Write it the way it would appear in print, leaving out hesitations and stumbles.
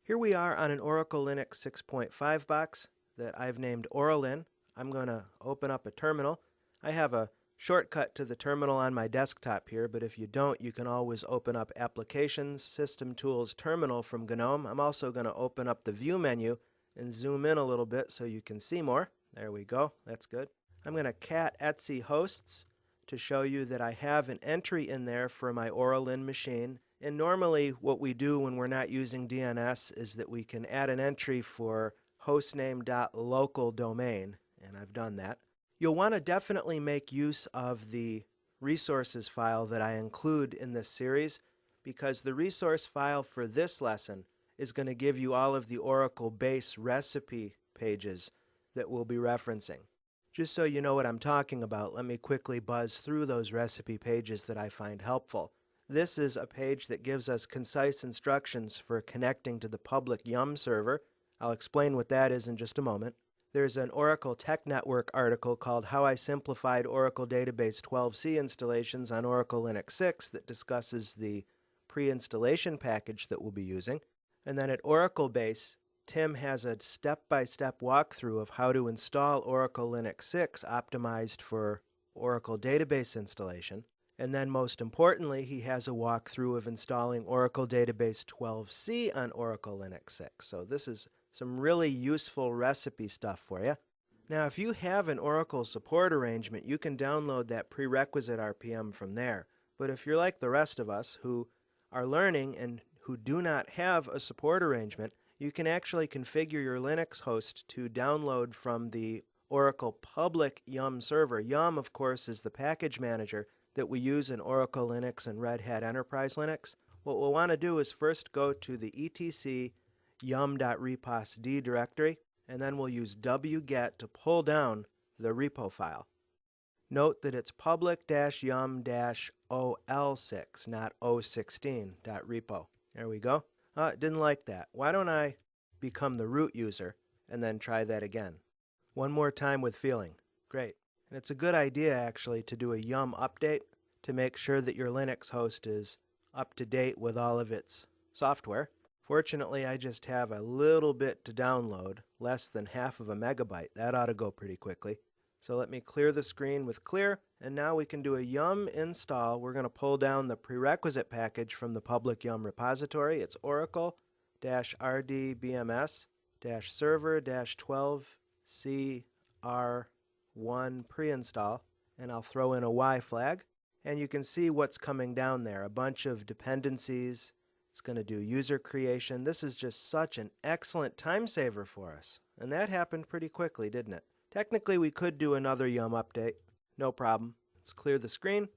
Here we are on an Oracle Linux 6.5 box that I've named Oralin. I'm going to open up a terminal. I have a shortcut to the terminal on my desktop here, but if you don't, you can always open up Applications, System Tools, Terminal from GNOME. I'm also going to open up the View menu and zoom in a little bit so you can see more. There we go. That's good. I'm going to cat etc hosts to show you that I have an entry in there for my Oralin machine. And normally what we do when we're not using DNS is that we can add an entry for hostname.local domain, and I've done that. You'll want to definitely make use of the resources file that I include in this series, because the resource file for this lesson is going to give you all of the Oracle base recipe pages that we'll be referencing. Just so you know what I'm talking about, let me quickly buzz through those recipe pages that I find helpful. This is a page that gives us concise instructions for connecting to the public Yum server. I'll explain what that is in just a moment. There's an Oracle Tech Network article called How I Simplified Oracle Database 12c Installations on Oracle Linux 6 that discusses the pre-installation package that we'll be using. And then at Oracle Base, Tim has a step-by-step walkthrough of how to install Oracle Linux 6 optimized for Oracle database installation. And then most importantly, he has a walkthrough of installing Oracle Database 12c on Oracle Linux 6. So this is some really useful recipe stuff for you. Now, if you have an Oracle support arrangement, you can download that prerequisite RPM from there. But if you're like the rest of us who are learning and who do not have a support arrangement, you can actually configure your Linux host to download from the Oracle public Yum server. Yum, of course, is the package manager that we use in Oracle Linux and Red Hat Enterprise Linux. What we'll want to do is first go to the etc yum.reposd directory, and then we'll use wget to pull down the repo file. Note that it's public-yum-ol6, not o16.repo. There we go. It didn't like that. Why don't I become the root user and then try that again? One more time with feeling. Great. And it's a good idea, actually, to do a Yum update to make sure that your Linux host is up to date with all of its software. Fortunately, I just have a little bit to download, less than half of a megabyte. That ought to go pretty quickly. So let me clear the screen with clear, and now we can do a Yum install. We're going to pull down the prerequisite package from the public Yum repository. It's Oracle-rdbms-server-12cr1 pre-install, and I'll throw in a Y flag. And you can see what's coming down there, a bunch of dependencies. It's going to do user creation. This is just such an excellent time saver for us. And that happened pretty quickly, didn't it? Technically, we could do another Yum update. No problem. Let's clear the screen.